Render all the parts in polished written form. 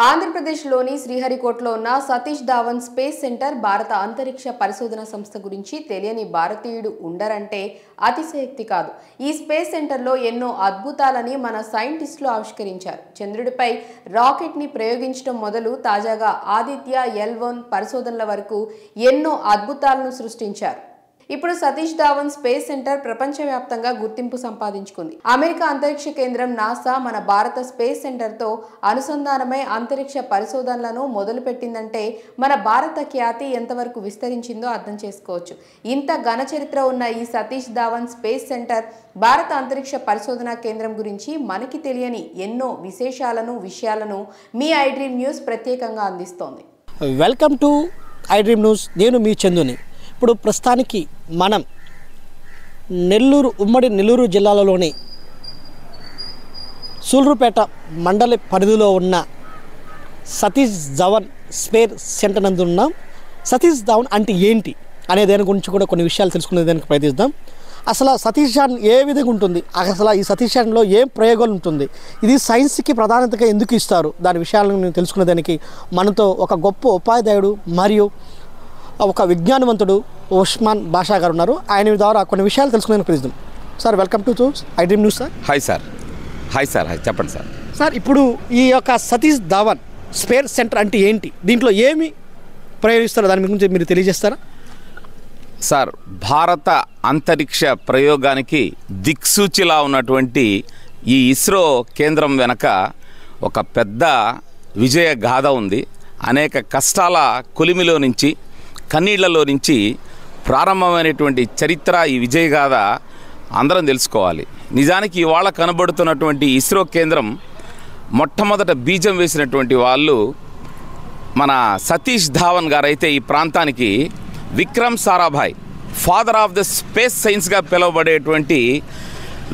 ఆంధ్రప్రదేశ్లోని శ్రీహరికోటలో ఉన్న Satish Dhawan space centre భారత అంతరిక్ష పరిశోధన సంస్థ గురించి తెలియని భారతీయుడు ఉండరంటే అతిశయోక్తి కాదు. ఈ స్పేస్ సెంటర్లో ఎన్నో అద్భుతాలని మన సైంటిస్టులు ఆవిష్కరించారు. చంద్రుడిపై రాకెట్ని ప్రయోగించడం మొదలు తాజాగా ఆదిత్య L1 పరిశోధనల వరకు ఎన్నో అద్భుతాలను సృష్టించారు. ఇప్పుడు సతీష్ ధావన్ స్పేస్ సెంటర్ ప్రపంచవ్యాప్తంగా గుర్తింపు సంపాదించుకుంది. అమెరికా అంతరిక్ష కేంద్రం నాసా మన భారత స్పేస్ సెంటర్తో అనుసంధానమై అంతరిక్ష పరిశోధనలను మొదలుపెట్టిందంటే మన భారత ఖ్యాతి ఎంతవరకు విస్తరించిందో అర్థం చేసుకోవచ్చు. ఇంత ఘన చరిత్ర ఉన్న ఈ సతీష్ ధావన్ స్పేస్ సెంటర్ భారత అంతరిక్ష పరిశోధన కేంద్రం గురించి మనకి తెలియని ఎన్నో విషయాలను మీ ఐడ్రీమ్ న్యూస్ ప్రత్యేకంగా అందిస్తోంది. Welcome to iDream news. నేను మీ చందుని. ఇప్పుడు ప్రస్తుతానికి మనం ఉమ్మడి నెల్లూరు జిల్లాలోని సూళ్లూరుపేట మండలి పరిధిలో ఉన్న సతీష్ ధావన్ స్పేస్ సెంటర్ నందు ఉన్నాం. సతీష్ ధావన్ అంటే ఏంటి అనే దాని గురించి కూడా కొన్ని విషయాలు తెలుసుకునే దానికి ప్రయత్నిద్దాం. అసలు సతీష్ ధావన్ ఏ విధంగా ఉంటుంది, అసలు ఈ సతీష్ ధావన్లో ఏం ప్రయోగాలు ఉంటుంది, ఇది సైన్స్కి ప్రాధాన్యతగా ఎందుకు ఇస్తారు, దాని విషయాలను తెలుసుకునే దానికి మనతో ఒక గొప్ప ఉపాధ్యాయుడు మరియు ఒక విజ్ఞానవంతుడు ఉస్మాన్ బాషా గారు ఉన్నారు. ఆయన ద్వారా కొన్ని విషయాలు తెలుసుకునే ప్రయత్నిద్దాం. Sir, welcome to iDream news. Sir hi sir. చెప్పండి సార్. సార్, ఇప్పుడు ఈ యొక్క సతీష్ ధావన్ స్పేస్ సెంటర్ అంటే ఏంటి, దీంట్లో ఏమి ప్రయోగిస్తారో దాని గురించి మీరు తెలియజేస్తారా? సార్, భారత అంతరిక్ష ప్రయోగానికి దిక్సూచిలా ఉన్నటువంటి ఈ ఇస్రో కేంద్రం వెనక ఒక పెద్ద విజయ గాథ ఉంది. అనేక కష్టాల కొలిమిలో నుంచి, కన్నీళ్లలో నుంచి ప్రారంభమైనటువంటి చరిత్ర ఈ విజయగాథ అందరం తెలుసుకోవాలి. నిజానికి ఇవాళ కనబడుతున్నటువంటి ఇస్రో కేంద్రం మొట్టమొదట బీజం వేసినటువంటి వాళ్ళు మన సతీష్ ధావన్ గారు అయితే ఈ ప్రాంతానికి Vikram Sarabhai, father of the space సైన్స్గా పిలువబడేటువంటి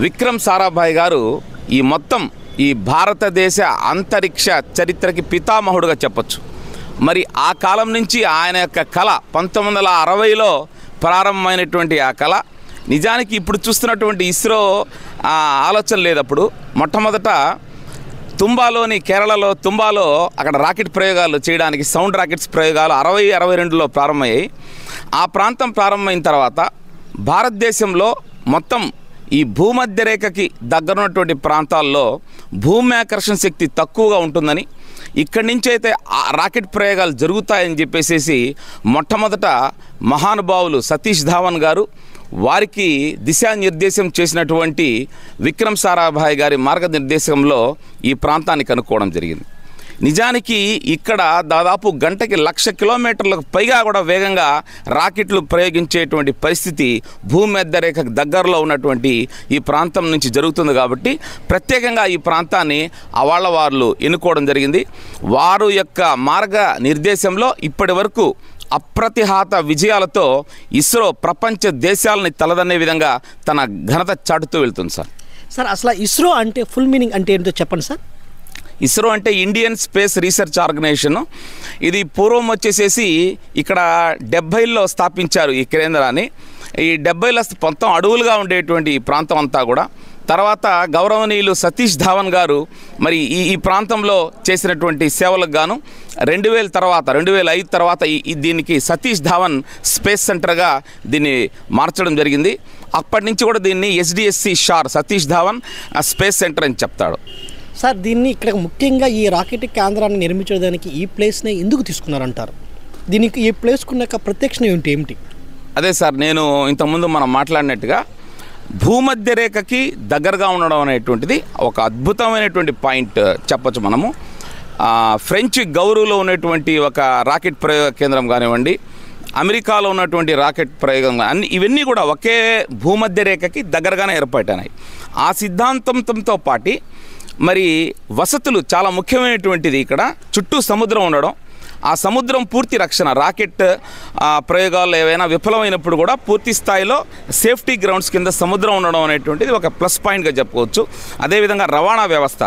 విక్రమ్ సారాభాయ్ గారు ఈ భారతదేశ అంతరిక్ష చరిత్రకి పితామహుడుగా చెప్పచ్చు. మరి ఆ కాలం నుంచి ఆయన యొక్క కళ 1960లో ప్రారంభమైనటువంటి ఆ కళ నిజానికి ఇప్పుడు చూస్తున్నటువంటి ఇస్రో ఆలోచన లేదప్పుడు. మొట్టమొదట కేరళలో తుంబాలో అక్కడ రాకెట్ ప్రయోగాలు చేయడానికి సౌండ్ రాకెట్స్ ప్రయోగాలు 60-62లో ప్రారంభమయ్యాయి. ఆ ప్రాంతం ప్రారంభమైన తర్వాత భారతదేశంలో మొత్తం ఈ భూమధ్య రేఖకి దగ్గరున్నటువంటి ప్రాంతాల్లో భూమి ఆకర్షణ శక్తి తక్కువగా ఉంటుందని, ఇక్కడి నుంచి అయితే రాకెట్ ప్రయోగాలు జరుగుతాయని చెప్పేసి మొట్టమొదట మహానుభావులు సతీష్ ధావన్ గారు వారికి దిశానిర్దేశం చేసినటువంటి విక్రమ్ సారాభాయ్ గారి మార్గనిర్దేశంలో ఈ ప్రాంతాన్ని కనుక్కోవడం జరిగింది. నిజానికి ఇక్కడ దాదాపు గంటకి 1,00,000 కిలోమీటర్లకు పైగా కూడా వేగంగా రాకెట్లు ప్రయోగించేటువంటి పరిస్థితి భూమి మధ్య రేఖకు దగ్గరలో ఉన్నటువంటి ఈ ప్రాంతం నుంచి జరుగుతుంది. కాబట్టి ప్రత్యేకంగా ఈ ప్రాంతాన్ని వాళ్ళు ఎన్నుకోవడం జరిగింది. వారు యొక్క మార్గ నిర్దేశంలో ఇప్పటి వరకు అప్రతిహత విజయాలతో ఇస్రో ప్రపంచ దేశాలని తలదన్నే విధంగా తన ఘనత చాటుతూ వెళ్తుంది. సార్, అసలు ఇస్రో అంటే ఫుల్ మీనింగ్ అంటే ఏంటో చెప్పండి సార్. ఇస్రో అంటే ఇండియన్ స్పేస్ రీసెర్చ్ ఆర్గనైజేషన్. ఇది పూర్వం వచ్చేసేసి ఇక్కడ 70లో స్థాపించారు ఈ కేంద్రాన్ని. ఈ 70లో మొత్తం అడవులుగా ఉండేటువంటి ఈ ప్రాంతం అంతా కూడా తర్వాత గౌరవనీయులు సతీష్ ధావన్ గారు మరి ఈ ప్రాంతంలో చేసినటువంటి సేవలకు గాను 2005 తర్వాత దీనికి సతీష్ ధావన్ స్పేస్ సెంటర్గా దీన్ని మార్చడం జరిగింది. అప్పటి నుంచి కూడా దీన్ని SDSC SHAR Satish Dhawan space centre అని చెప్తాడు. సార్, దీన్ని ఇక్కడ ముఖ్యంగా ఈ రాకెట్ కేంద్రాన్ని నిర్మించడానికి ఈ ప్లేస్ని ఎందుకు తీసుకున్నారంటారు? దీనికి ఈ ప్లేస్కున్న ప్రత్యక్షణ ఏమిటి? అదే సార్, నేను ఇంతకుముందు మనం మాట్లాడినట్టుగా భూమధ్య రేఖకి దగ్గరగా ఉండడం అనేటువంటిది ఒక అద్భుతమైనటువంటి పాయింట్ చెప్పచ్చు మనము. ఫ్రెంచ్ గౌరూలో ఉన్నటువంటి ఒక రాకెట్ ప్రయోగ కేంద్రం కానివ్వండి, అమెరికాలో ఉన్నటువంటి రాకెట్ ప్రయోగం ఇవన్నీ కూడా ఒకే భూమధ్య రేఖకి దగ్గరగానే ఏర్పడినాయి. ఆ సిద్ధాంతంతో పాటు మరి వసతులు చాలా ముఖ్యమైనటువంటిది. ఇక్కడ చుట్టూ సముద్రం ఉండడం, ఆ సముద్రం పూర్తి రక్షణ, రాకెట్ ప్రయోగాలు ఏవైనా విఫలమైనప్పుడు కూడా పూర్తి స్థాయిలో సేఫ్టీ గ్రౌండ్స్ కింద సముద్రం ఉండడం అనేటువంటిది ఒక ప్లస్ పాయింట్గా చెప్పుకోవచ్చు. అదేవిధంగా రవాణా వ్యవస్థ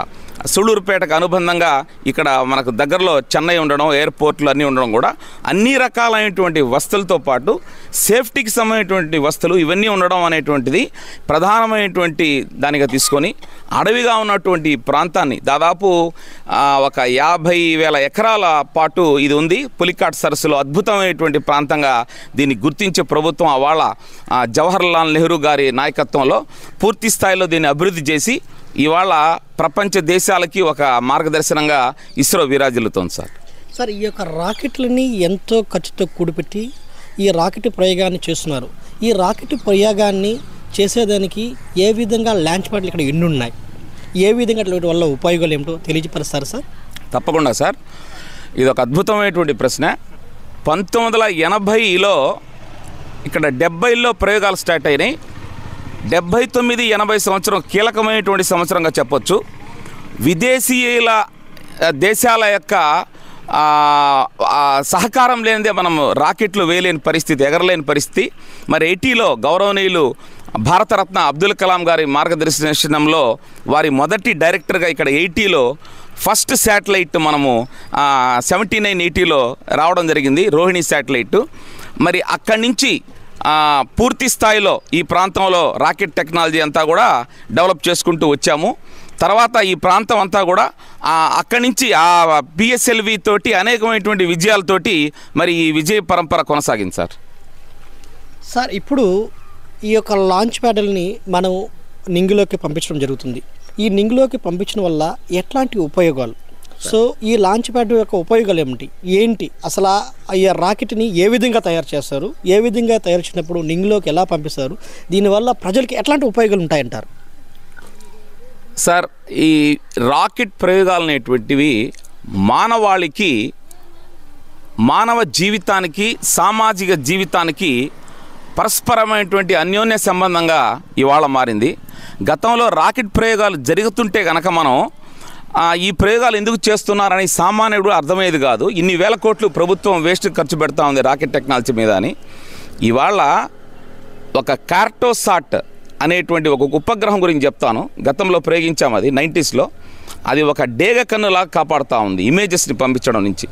సూళ్ళూరుపేటకు అనుబంధంగా ఇక్కడ మనకు దగ్గరలో చెన్నై ఉండడం, ఎయిర్పోర్ట్లు అన్నీ ఉండడం కూడా అన్ని రకాలైనటువంటి వస్తువులతో పాటు సేఫ్టీకి సంబంధించినటువంటి వస్తువులు ఇవన్నీ ఉండడం అనేటువంటిది ప్రధానమైనటువంటి దానిగా తీసుకొని అడవిగా ఉన్నటువంటి ప్రాంతాన్ని దాదాపు ఒక 50,000 ఎకరాల పాటు ఇది ఉంది. పులికాట్ సరస్సులో అద్భుతమైనటువంటి ప్రాంతంగా దీన్ని గుర్తించే ప్రభుత్వం అవాళ జవహర్లాల్ నెహ్రూ గారి నాయకత్వంలో పూర్తి స్థాయిలో దీన్ని అభివృద్ధి చేసి ఇవాళ ప్రపంచ దేశాలకి ఒక మార్గదర్శనంగా ఇస్రో విరాజిల్లుతోంది సార్. సార్, ఈ యొక్క రాకెట్లని ఎంతో ఖర్చుతో కూడిపెట్టి ఈ రాకెట్ ప్రయోగాన్ని చేస్తున్నారు. ఈ రాకెట్ ప్రయోగాన్ని చేసేదానికి ఏ విధంగా లాంచ్ ప్యాడ్లు ఇక్కడ ఎన్ని ఉన్నాయి, ఏ విధంగా వీటి వల్ల ఉపయోగాలు ఏమిటో తెలియజేస్తారు సార్? తప్పకుండా సార్, ఇది ఒక అద్భుతమైనటువంటి ప్రశ్న. 1980లో ఇక్కడ 70లో ప్రయోగాలు స్టార్ట్ అయినాయి. 79-80 సంవత్సరం కీలకమైనటువంటి సంవత్సరంగా చెప్పొచ్చు. విదేశీయుల దేశాల యొక్క సహకారం లేనిదే మనం రాకెట్లు వేయలేని పరిస్థితి, ఎగరలేని పరిస్థితి. మరి 80లో గౌరవనీయులు భారతరత్న అబ్దుల్ కలాం గారి మార్గదర్శనంలో వారి మొదటి డైరెక్టర్గా ఇక్కడ 80లో ఫస్ట్ శాటిలైట్ మనము 79-80లో రావడం జరిగింది, రోహిణి శాటిలైట్. మరి అక్కడి నుంచి పూర్తి స్థాయిలో ఈ ప్రాంతంలో రాకెట్ టెక్నాలజీ అంతా కూడా డెవలప్ చేసుకుంటూ వచ్చాము. తర్వాత ఈ ప్రాంతం అంతా కూడా అక్కడి నుంచి పిఎస్ఎల్వి తోటి అనేకమైనటువంటి విజయాలతోటి మరి ఈ విజయ పరంపర కొనసాగింది సార్. సార్, ఇప్పుడు ఈ యొక్క లాంచ్ ప్యాడ్లని మనం నింగిలోకి పంపించడం జరుగుతుంది. ఈ నింగిలోకి పంపించడం వల్ల ఎట్లాంటి ఉపయోగాలు, సో ఈ లాంచ్ ప్యాడ్ యొక్క ఉపయోగాలు ఏంటి అసలు ఈ రాకెట్ని ఏ విధంగా తయారు చేస్తారు, ఏ విధంగా తయారు చేసినప్పుడు నింగిలోకి ఎలా పంపిస్తారు, దీనివల్ల ప్రజలకి ఎట్లాంటి ఉపయోగాలు ఉంటాయంటారు? సార్, ఈ రాకెట్ ప్రయోగాలు అనేటువంటివి మానవాళికి, మానవ జీవితానికి, సామాజిక జీవితానికి పరస్పరమైనటువంటి అన్యోన్య సంబంధంగా ఇవాళ మారింది. గతంలో రాకెట్ ప్రయోగాలు జరుగుతుంటే కనుక మనం ఈ ప్రయోగాలు ఎందుకు చేస్తున్నారని సామాన్యుడు అర్థమయ్యేది కాదు. ఇన్ని వేల కోట్లు ప్రభుత్వం వేస్ట్ ఖర్చు పెడతా ఉంది రాకెట్ టెక్నాలజీ మీద అని. ఇవాళ ఒక కార్టోసాట్ అనేటువంటి ఒక ఉపగ్రహం గురించి చెప్తాను. గతంలో ప్రయోగించాము, అది 90స్లో. అది ఒక డేగ కన్నులాగా కాపాడుతూ ఉంది ఇమేజెస్ని పంపించడం నుంచి.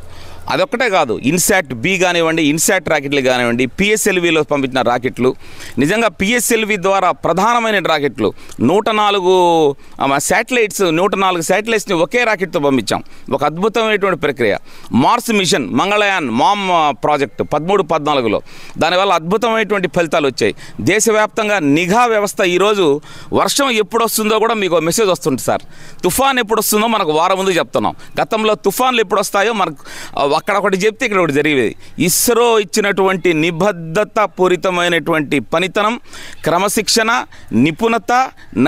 అదొక్కటే కాదు, ఇన్సాట్ బి కానివ్వండి, ఇన్సాట్ రాకెట్లు కానివ్వండి, పిఎస్ఎల్విలో పంపించిన రాకెట్లు, నిజంగా పిఎస్ఎల్వి ద్వారా ప్రధానమైన రాకెట్లు 104 శాటిలైట్స్, 104 శాటిలైట్స్ని ఒకే రాకెట్తో పంపించాం. ఒక అద్భుతమైనటువంటి ప్రక్రియ. Mars mission, Mangalyaan MOM project 13-14లో దానివల్ల అద్భుతమైనటువంటి ఫలితాలు వచ్చాయి. దేశవ్యాప్తంగా నిఘా వ్యవస్థ, ఈరోజు వర్షం ఎప్పుడు వస్తుందో కూడా మీకు మెసేజ్ వస్తుంది సార్. తుఫాన్ ఎప్పుడు వస్తుందో మనకు వారం ముందు చెప్తున్నాం. గతంలో తుఫాన్లు ఎప్పుడు వస్తాయో మనకు అక్కడ ఒకటి చెప్తే ఇక్కడ ఒకటి జరిగేది. ఇస్రో ఇచ్చినటువంటి నిబద్ధత పూరితమైనటువంటి పనితనం, క్రమశిక్షణ, నిపుణత,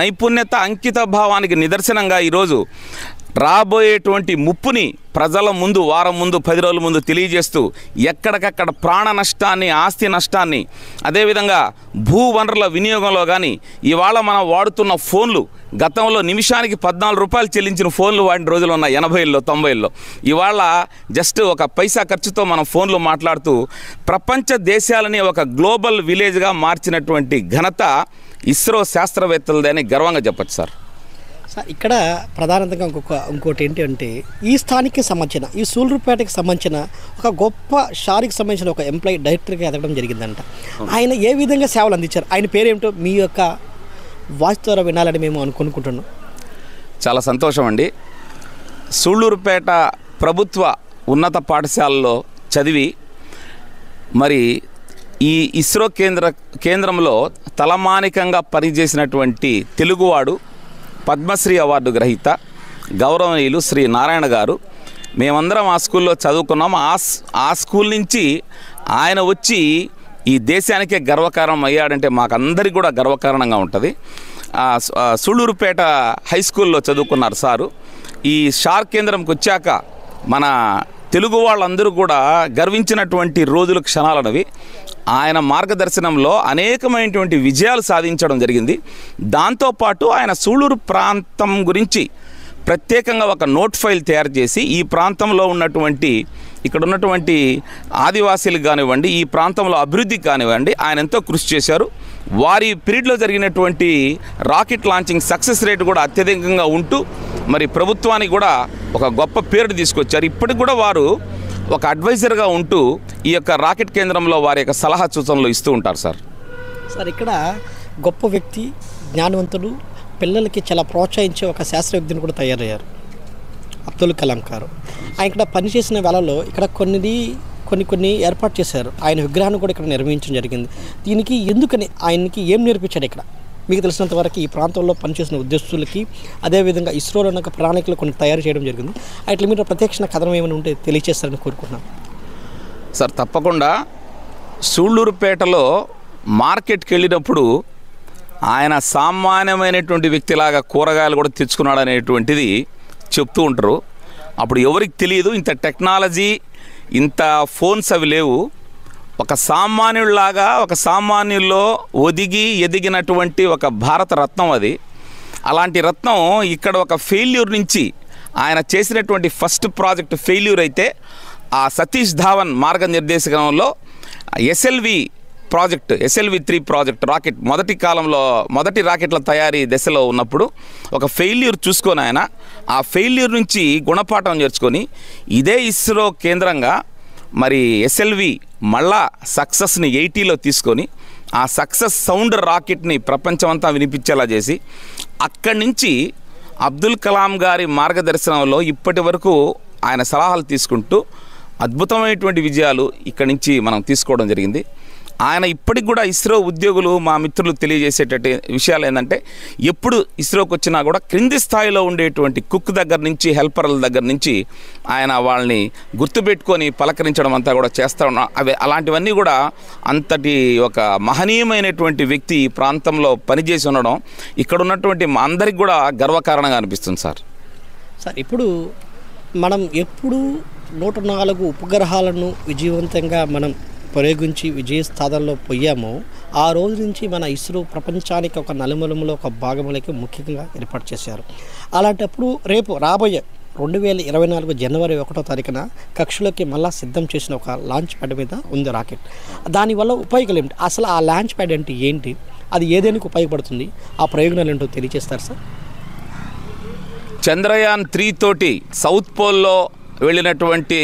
నైపుణ్యత, అంకిత భావానికి నిదర్శనంగా ఈరోజు రాబోయేటువంటి ముప్పుని ప్రజల ముందు వారం ముందు, 10 రోజుల ముందు తెలియజేస్తూ ఎక్కడికక్కడ ప్రాణ నష్టాన్ని, ఆస్తి నష్టాన్ని, అదేవిధంగా భూ వనరుల వినియోగంలో కానీ ఇవాళ మనం వాడుతున్న ఫోన్లు, గతంలో నిమిషానికి 14 రూపాయలు చెల్లించిన ఫోన్లు వాడిన రోజులు ఉన్నాయి 80లో 90లో. ఇవాళ జస్ట్ ఒక పైసా ఖర్చుతో మనం ఫోన్లు మాట్లాడుతూ ప్రపంచ దేశాలని ఒక గ్లోబల్ విలేజ్గా మార్చినటువంటి ఘనత ఇస్రో శాస్త్రవేత్తలదని గర్వంగా చెప్పచ్చు సార్. సార్, ఇక్కడ ప్రధానంగా ఇంకోటి ఏంటి అంటే ఈ స్థానిక సంబంధించిన, ఈ సూళ్ళూరుపేటకి సంబంధించిన ఒక గొప్ప షార్కి సంబంధించిన ఒక ఎంప్లాయీ డైరెక్టర్గా ఎదగడం జరిగిందంట. ఆయన ఏ విధంగా సేవలు అందించారు, ఆయన పేరేమిటో మీ యొక్క వాయిస్ ద్వారా వినాలని మేము అనుకుంటున్నాం. చాలా సంతోషం అండి. సూళ్ళూరుపేట ప్రభుత్వ ఉన్నత పాఠశాలలో చదివి మరి ఈ ఇస్రో కేంద్రంలో తలమానికంగా పనిచేసినటువంటి తెలుగువాడు, పద్మశ్రీ అవార్డు గ్రహీత గౌరవనీయులు శ్రీ నారాయణ గారు. మేమందరం ఆ స్కూల్లో చదువుకున్నాము. ఆ స్కూల్ నుంచి ఆయన వచ్చి ఈ దేశానికే గర్వకారణం అయ్యాడంటే మాకందరికి కూడా గర్వకారణంగా ఉంటుంది. సూళ్ళూరుపేట హై స్కూల్లో చదువుకున్నారు సారు. ఈ షార్ కేంద్రంకి వచ్చాక మన తెలుగు వాళ్ళందరూ కూడా గర్వించినటువంటి రోజులు, క్షణాలన్నవి. ఆయన మార్గదర్శనంలో అనేకమైనటువంటి విజయాలు సాధించడం జరిగింది. దాంతోపాటు ఆయన సూళ్ళూరు ప్రాంతం గురించి ప్రత్యేకంగా ఒక నోట్ ఫైల్ తయారు చేసి ఈ ప్రాంతంలో ఉన్నటువంటి, ఇక్కడ ఉన్నటువంటి ఆదివాసీలకు కానివ్వండి, ఈ ప్రాంతంలో అభివృద్ధికి కానివ్వండి ఆయన ఎంతో కృషి చేశారు. వారి పీరియడ్లో జరిగినటువంటి రాకెట్ లాంచింగ్ సక్సెస్ రేట్ కూడా అత్యధికంగా ఉంటూ మరి ప్రభుత్వానికి కూడా ఒక గొప్ప పేరు తీసుకొచ్చారు. ఇప్పటికి కూడా వారు ఒక అడ్వైజర్గా ఉంటూ ఈ యొక్క రాకెట్ కేంద్రంలో వారి యొక్క సలహా సూచనలు ఇస్తూ ఉంటారు సార్. సార్, ఇక్కడ గొప్ప వ్యక్తి, జ్ఞానవంతుడు, పిల్లలకి చాలా ప్రోత్సహించే ఒక శాస్త్రవేత్తని కూడా తయారయ్యారు అబ్దుల్ కలాం గారు. ఆయన ఇక్కడ పనిచేసిన వేళలో ఇక్కడ కొన్ని ఏర్పాటు చేశారు. ఆయన విగ్రహాన్ని కూడా ఇక్కడ నిర్వహించడం జరిగింది. దీనికి ఎందుకని, ఆయనకి ఏం నేర్పించాడు ఇక్కడ? మీకు తెలిసినంత వరకు ఈ ప్రాంతంలో పనిచేసిన ఉద్యోగస్తులకి, అదేవిధంగా ఇస్రోలో ఉన్న ప్రణాళికలు కొన్ని తయారు చేయడం జరిగింది. అట్లా మీరు ప్రత్యక్ష కథనం ఏమైనా ఉంటే తెలియజేస్తారని కోరుకుంటున్నాను. సార్, తప్పకుండా. సూళ్ళూరుపేటలో మార్కెట్కి వెళ్ళినప్పుడు ఆయన సామాన్యమైనటువంటి వ్యక్తిలాగా కూరగాయలు కూడా తెచ్చుకున్నాడు అనేటువంటిది చెప్తూ ఉంటారు. అప్పుడు ఎవరికి తెలియదు ఇంత టెక్నాలజీ, ఇంత ఫోన్స్ అవి లేవు. ఒక సామాన్యుడిలాగా, ఒక సామాన్యుల్లో ఒదిగి ఎదిగినటువంటి ఒక భారత రత్నం అది. అలాంటి రత్నం ఇక్కడ ఒక ఫెయిల్యూర్ నుంచి, ఆయన చేసినటువంటి ఫస్ట్ ప్రాజెక్ట్ ఫెయిల్యూర్ అయితే ఆ సతీష్ ధావన్ మార్గనిర్దేశకంలో SLV-3 ప్రాజెక్ట్ రాకెట్ మొదటి రాకెట్ల తయారీ దశలో ఉన్నప్పుడు ఒక ఫెయిల్యూర్ చూసుకొని ఆయన ఆ ఫెయిల్యూర్ నుంచి గుణపాఠం నేర్చుకొని ఇదే ఇస్రో కేంద్రంగా మరి SLV మళ్ళా సక్సెస్ని 80లో తీసుకొని ఆ సక్సెస్ సౌండ్ రాకెట్ని ప్రపంచమంతా వినిపించేలా చేసి అక్కడి నుంచి అబ్దుల్ కలాం గారి మార్గదర్శనంలో ఇప్పటి వరకు ఆయన సలహాలు తీసుకుంటూ అద్భుతమైనటువంటి విజయాలు ఇక్కడి నుంచి మనం తీసుకోవడం జరిగింది. ఆయన ఇప్పటికి కూడా ఇస్రో ఉద్యోగులు, మా మిత్రులు తెలియజేసేటట్టు విషయాలు ఏంటంటే, ఎప్పుడు ఇస్రోకి వచ్చినా కూడా క్రింది స్థాయిలో ఉండేటువంటి కుక్ దగ్గర నుంచి, హెల్పర్ల దగ్గర నుంచి ఆయన వాళ్ళని గుర్తుపెట్టుకొని పలకరించడం అంతా కూడా చేస్తూ ఉన్నా. అలాంటివన్నీ కూడా అంతటి ఒక మహనీయమైనటువంటి వ్యక్తి ఈ ప్రాంతంలో పనిచేసి ఉండడం ఇక్కడ ఉన్నటువంటి మా అందరికి కూడా గర్వకారణంగా అనిపిస్తుంది సార్. సార్, ఇప్పుడు మనం ఎప్పుడు 104 ఉపగ్రహాలను విజయవంతంగా మనం ప్రయోగించి విజయ స్థానంలో పోయామో ఆ రోజు నుంచి మన ఇస్రో ప్రపంచానికి ఒక నలుమూలములో ఒక భాగంలోకి ముఖ్యంగా ఏర్పాటు చేశారు. అలాంటప్పుడు రేపు రాబోయే 2024 జనవరి 1వ తారీఖున కక్షలోకి మళ్ళా సిద్ధం చేసిన ఒక లాంచ్ ప్యాడ్ మీద ఉంది రాకెట్. దానివల్ల ఉపయోగాలు ఏమిటి? అసలు ఆ లాంచ్ ప్యాడ్ అంటే ఏంటి? అది ఏదేనికి ఉపయోగపడుతుంది? ఆ ప్రయోజనాలు ఏంటో తెలియజేస్తారు సార్. చంద్రయాన్ 3 తోటి సౌత్ పోల్లో వెళ్ళినటువంటి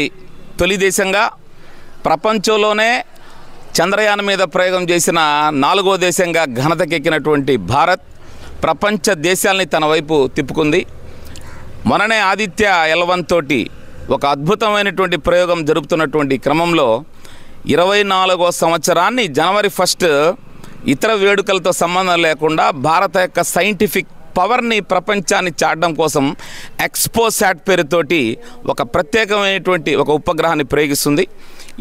తొలి దేశంగా, ప్రపంచంలోనే చంద్రయాన్ మీద ప్రయోగం చేసిన 4వ దేశంగా ఘనతకెక్కినటువంటి భారత్ ప్రపంచ దేశాలని తన వైపు తిప్పుకుంది. మొన్ననే ఆదిత్య L1 తోటి ఒక అద్భుతమైనటువంటి ప్రయోగం జరుపుతున్నటువంటి క్రమంలో 24వ సంవత్సరాన్ని జనవరి 1 ఇతర వేడుకలతో సంబంధం లేకుండా భారత యొక్క సైంటిఫిక్ పవర్ని ప్రపంచాన్ని చాటడం కోసం ఎక్స్పోసాట్ పేరుతోటి ఒక ప్రత్యేకమైనటువంటి ఒక ఉపగ్రహాన్ని ప్రయోగిస్తుంది.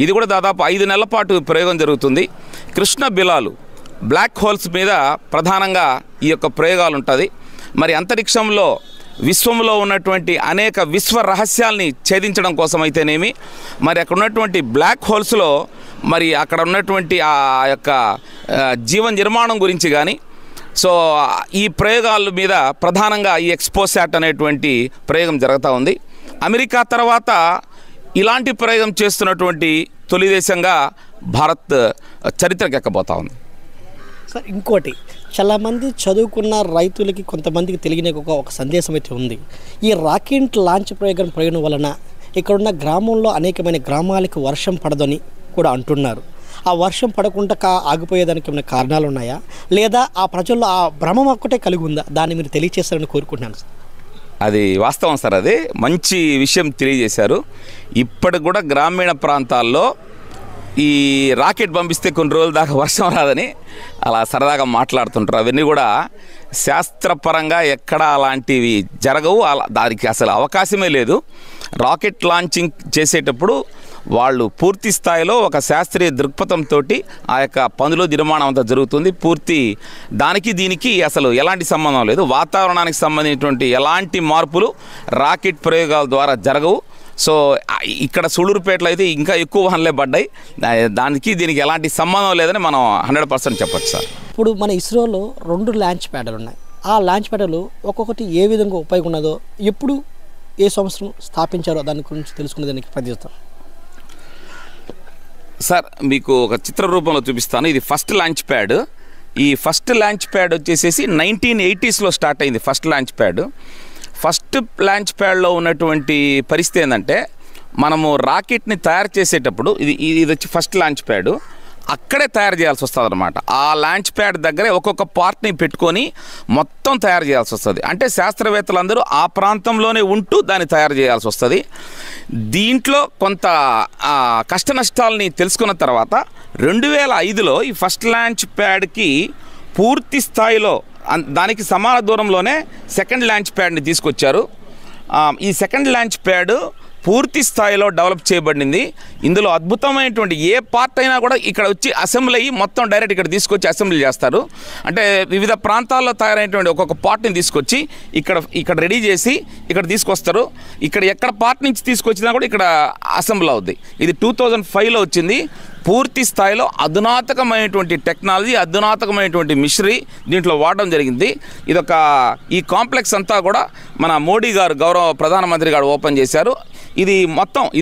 ఇది కూడా దాదాపు 5 నెలల పాటు ప్రయోగం జరుగుతుంది. కృష్ణ బిలాలు బ్లాక్ హోల్స్ మీద ప్రధానంగా ఈ యొక్క ప్రయోగాలు ఉంటుంది. మరి అంతరిక్షంలో విశ్వంలో ఉన్నటువంటి అనేక విశ్వ రహస్యాల్ని ఛేదించడం కోసం అయితేనేమి, మరి అక్కడ ఉన్నటువంటి బ్లాక్ హోల్స్లో మరి అక్కడ ఉన్నటువంటి ఆ యొక్క జీవ నిర్మాణం గురించి కానీ, సో ఈ ప్రయోగాల మీద ప్రధానంగా ఈ ఎక్స్పోసాట్ అనేటువంటి ప్రయోగం జరుగుతూ ఉంది. అమెరికా తర్వాత ఇలాంటి ప్రయోగం చేస్తున్నటువంటి తొలి దేశంగా భారత్ చరిత్రకి ఎక్కబోతా ఉంది. సార్, ఇంకోటి, చాలామంది చదువుకున్న రైతులకి కొంతమందికి తెలియని ఒక సందేశం అయితే ఉంది. ఈ రాకెట్ లాంచ్ ప్రయోగం వలన ఇక్కడున్న గ్రామంలో అనేకమైన గ్రామాలకు వర్షం పడదని కూడా అంటున్నారు. ఆ వర్షం పడకుండా ఆగిపోయేదానికి ఏమైనా కారణాలు ఉన్నాయా, లేదా ఆ ప్రజల్లో ఆ భ్రమం ఒక్కటే కలిగి ఉందా? దాన్ని మీరు తెలియజేస్తారని కోరుకుంటున్నాను సార్. అది వాస్తవం సార్, అది మంచి విషయం తెలియజేశారు. ఇప్పటికి కూడా గ్రామీణ ప్రాంతాల్లో ఈ రాకెట్ పంపిస్తే కొన్ని రోజుల దాకా వర్షం రాదని అలా సరదాగా మాట్లాడుతుంటారు. అవన్నీ కూడా శాస్త్రపరంగా ఎక్కడా అలాంటివి జరగవు, దానికి అసలు అవకాశమే లేదు. రాకెట్ లాంచింగ్ చేసేటప్పుడు వాళ్ళు పూర్తి స్థాయిలో ఒక శాస్త్రీయ దృక్పథంతో ఆ యొక్క పనులు నిర్మాణం అంతా జరుగుతుంది. పూర్తి దానికి దీనికి అసలు ఎలాంటి సంబంధం లేదు. వాతావరణానికి సంబంధించినటువంటి ఎలాంటి మార్పులు రాకెట్ ప్రయోగాల ద్వారా జరగవు. సో ఇక్కడ సూళ్ళూరుపేటలో అయితే ఇంకా ఎక్కువ వాహనాలే పడ్డాయి. దానికి దీనికి ఎలాంటి సంబంధం లేదని మనం 100% చెప్పచ్చు సార్. ఇప్పుడు మన ఇస్రోలో 2 లాంచ్ ప్యాడ్లు ఉన్నాయి. ఆ లాంచ్ ప్యాడ్లు ఒక్కొక్కటి ఏ విధంగా ఉపయోగం ఉన్నదో, ఎప్పుడు ఏ సంవత్సరం స్థాపించారో దాని గురించి తెలుసుకునేదానికి ప్రయత్నిస్తాం సార్. మీకు ఒక చిత్ర రూపంలో చూపిస్తాను. ఇది ఫస్ట్ లాంచ్ ప్యాడ్. ఈ ఫస్ట్ లాంచ్ ప్యాడ్ వచ్చేసేసి 1980s స్టార్ట్ అయింది. ఫస్ట్ లాంచ్ ప్యాడ్లో ఉన్నటువంటి పరిస్థితి ఏంటంటే, మనము రాకెట్ని తయారు చేసేటప్పుడు ఇది వచ్చి ఫస్ట్ లాంచ్ ప్యాడ్, అక్కడే తయారు చేయాల్సి వస్తుంది అనమాట. ఆ లాంచ్ ప్యాడ్ దగ్గరే ఒక్కొక్క పార్ట్ని పెట్టుకొని మొత్తం తయారు చేయాల్సి వస్తుంది. అంటే శాస్త్రవేత్తలందరూ ఆ ప్రాంతంలోనే ఉంటూ దాన్ని తయారు చేయాల్సి వస్తుంది. దీంట్లో కొంత కష్ట నష్టాలని తెలుసుకున్న తర్వాత 2005లో ఈ ఫస్ట్ లాంచ్ ప్యాడ్కి పూర్తి స్థాయిలో దానికి సమాన దూరంలోనే సెకండ్ లాంచ్ ప్యాడ్ని తీసుకొచ్చారు. ఈ సెకండ్ లాంచ్ ప్యాడ్ పూర్తి స్థాయిలో డెవలప్ చేయబడింది. ఇందులో అద్భుతమైనటువంటి ఏ పార్ట్ అయినా కూడా ఇక్కడ వచ్చి అసెంబ్లీ అయ్యి మొత్తం డైరెక్ట్ ఇక్కడ తీసుకొచ్చి అసెంబ్లీ చేస్తారు. అంటే వివిధ ప్రాంతాల్లో తయారైనటువంటి ఒక్కొక్క పార్ట్ని తీసుకొచ్చి ఇక్కడ రెడీ చేసి ఇక్కడ తీసుకొస్తారు. ఎక్కడ పార్ట్ నుంచి తీసుకొచ్చినా కూడా ఇక్కడ అసెంబ్లీ అవుద్ది. ఇది 2005లో వచ్చింది. పూర్తి స్థాయిలో అధునాతకమైనటువంటి టెక్నాలజీ, అధునాతకమైనటువంటి మిషనరీ దీంట్లో వాడడం జరిగింది. ఈ కాంప్లెక్స్ అంతా కూడా మన మోడీ గారు, గౌరవ ప్రధానమంత్రి గారు ఓపెన్ చేశారు. ఇది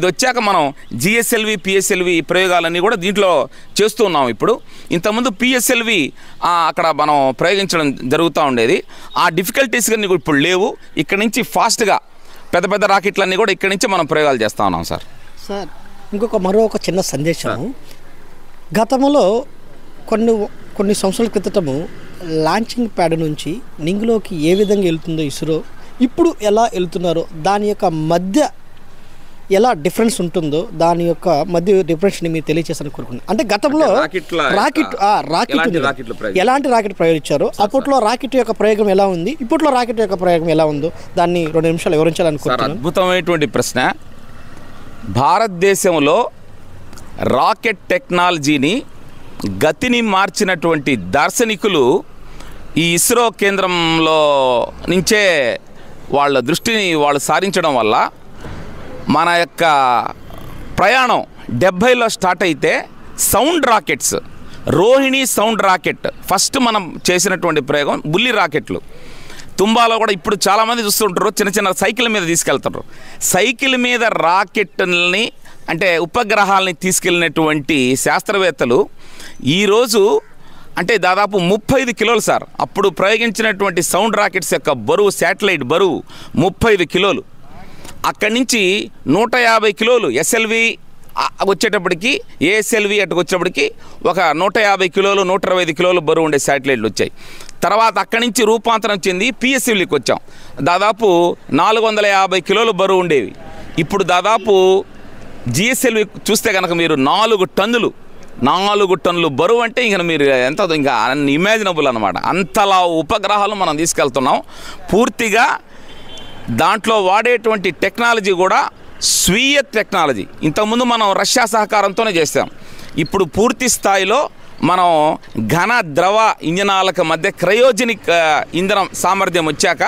వచ్చాక మనం జిఎస్ఎల్వి, పిఎస్ఎల్వి ప్రయోగాలన్నీ కూడా దీంట్లో చేస్తూ ఉన్నాం. ఇప్పుడు ఇంతకుముందు పిఎస్ఎల్వి అక్కడ మనం ప్రయోగించడం జరుగుతూ ఉండేది. ఆ డిఫికల్టీస్ అన్నీ ఇప్పుడు లేవు. ఇక్కడ నుంచి ఫాస్ట్గా పెద్ద రాకెట్లన్నీ కూడా ఇక్కడ నుంచి మనం ప్రయోగాలు చేస్తూ ఉన్నాం సార్. మరో ఒక చిన్న సందేశం. గతంలో కొన్ని సంవత్సరాల క్రితము లాంచింగ్ ప్యాడ్ నుంచి నింగిలోకి ఏ విధంగా వెళ్తుందో ఇస్రో, ఇప్పుడు ఎలా వెళ్తున్నారో దాని యొక్క మధ్య ఎలా డిఫరెన్స్ ఉంటుందో దాని యొక్క మధ్య డిఫరెన్స్ని మీరు తెలియజేస్తాను కోరుకుంటున్నాను. అంటే గతంలో ఎలాంటి రాకెట్ ప్రయోగించారో, అప్పట్లో రాకెట్ యొక్క ప్రయోగం ఎలా ఉంది, ఇప్పట్లో రాకెట్ యొక్క ప్రయోగం ఎలా ఉందో దాన్ని 2 నిమిషాలు వివరించాలనుకుంటున్నాను. అద్భుతమైనటువంటి ప్రశ్న. భారతదేశంలో రాకెట్ టెక్నాలజీని గతిని మార్చినటువంటి దార్శనికులు ఈ ఇస్రో కేంద్రంలో నుంచే వాళ్ళ దృష్టిని వాళ్ళు సారించడం వల్ల మన యొక్క ప్రయాణం 70లో స్టార్ట్ అయితే sound rockets, Rohini sound rocket first మనం చేసినటువంటి ప్రయోగం. బుల్లి రాకెట్లు తుంబాలో కూడా ఇప్పుడు చాలామంది చూస్తుంటారు, చిన్న సైకిల్ మీద తీసుకెళ్తారు. సైకిల్ మీద రాకెట్ని అంటే ఉపగ్రహాలని తీసుకెళ్ళినటువంటి శాస్త్రవేత్తలు ఈరోజు అంటే దాదాపు 35 కిలోలు సార్. అప్పుడు ప్రయోగించినటువంటి సౌండ్ రాకెట్స్ యొక్క బరువు, శాటిలైట్ బరువు 35 కిలోలు. అక్కడి నుంచి 150 కిలోలు ఎస్ఎల్వి వచ్చేటప్పటికి, ఏఎస్ఎల్వి అటుకు వచ్చేటప్పటికి ఒక 150 కిలోలు 125 కిలోలు బరువు ఉండే శాటిలైట్లు వచ్చాయి. తర్వాత అక్కడి నుంచి రూపాంతరం చెంది పిఎస్ఎల్వికి వచ్చాం. దాదాపు 450 కిలోలు బరువు ఉండేవి. ఇప్పుడు దాదాపు జిఎస్ఎల్వి చూస్తే కనుక మీరు 4 టన్నులు బరువు అంటే ఇంకా మీరు ఎంత ఇంకా అన్ఇమాజినబుల్ అనమాట. అంతలా ఉపగ్రహాలు మనం తీసుకెళ్తున్నాం. పూర్తిగా దాంట్లో వాడేటువంటి టెక్నాలజీ కూడా స్వీయ టెక్నాలజీ. ఇంతకుముందు మనం రష్యా సహకారంతోనే చేస్తాం. ఇప్పుడు పూర్తి స్థాయిలో మనం ఘన ద్రవ ఇంజనాలకు మధ్య క్రయోజనిక్ ఇంధనం సామర్థ్యం వచ్చాక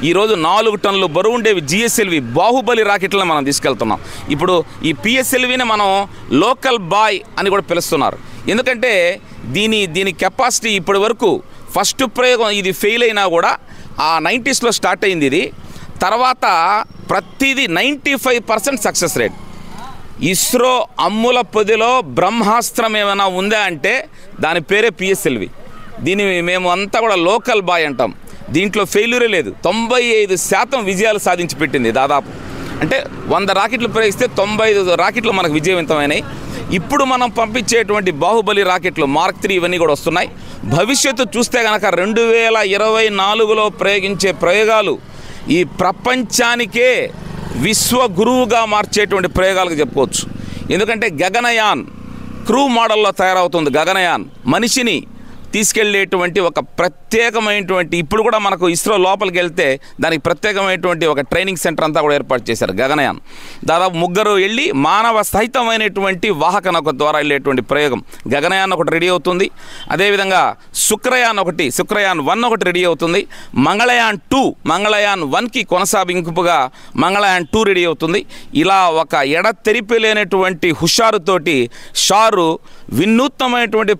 ఈరోజు 4 టన్నులు బరువు ఉండేవి జిఎస్ఎల్వి బాహుబలి రాకెట్లను మనం తీసుకెళ్తున్నాం. ఇప్పుడు ఈ పిఎస్ఎల్విని మనం లోకల్ బాయ్ అని కూడా పిలుస్తున్నారు. ఎందుకంటే దీని కెపాసిటీ ఇప్పటి వరకు ఫస్ట్ ప్రయోగం ఇది ఫెయిల్ అయినా కూడా ఆ 90sలో స్టార్ట్ అయింది. ఇది తర్వాత ప్రతిదీ 95% సక్సెస్ రేట్. ఇస్రో అమ్ముల పొదిలో బ్రహ్మాస్త్రం ఏమైనా ఉందా అంటే దాని పేరే పిఎస్ఎల్వి. దీన్ని మేము అంతా కూడా లోకల్ బాయ్ అంటాం. దీంట్లో ఫెయిల్యూరే లేదు. 95% విజయాలు సాధించి పెట్టింది. దాదాపు అంటే 100 రాకెట్లు ప్రయోగిస్తే 95 రాకెట్లు మనకు విజయవంతమైనాయి. ఇప్పుడు మనం పంపించేటువంటి బాహుబలి రాకెట్లు మార్క్ 3 ఇవన్నీ కూడా వస్తున్నాయి. భవిష్యత్తు చూస్తే కనుక 2024లో ప్రయోగించే ప్రయోగాలు ఈ ప్రపంచానికే విశ్వ గురువుగా మార్చేటువంటి ప్రయోగాలకు చెప్పుకోవచ్చు. ఎందుకంటే గగనయాన్ క్రూ మోడల్లో తయారవుతుంది. గగనయాన్ మనిషిని తీసుకెళ్లేటువంటి ఒక ప్రత్యేకమైనటువంటి, ఇప్పుడు కూడా మనకు ఇస్రో లోపలికి వెళ్తే దానికి ప్రత్యేకమైనటువంటి ఒక ట్రైనింగ్ సెంటర్ అంతా కూడా ఏర్పాటు చేశారు. గగనయాన్ దాదాపు 3 వెళ్ళి మానవ సహితమైనటువంటి వాహక నౌక ద్వారా వెళ్ళేటువంటి ప్రయోగం గగనయాన్ ఒకటి రెడీ అవుతుంది. అదేవిధంగా శుక్రయాన్ 1 ఒకటి రెడీ అవుతుంది. మంగళయాన్ 1కి కొనసాగింపుగా మంగళయాన్ 2 రెడీ అవుతుంది. ఇలా ఒక ఎడతెరిపి లేనటువంటి హుషారుతోటి షారు వినూత్నమైనటువంటి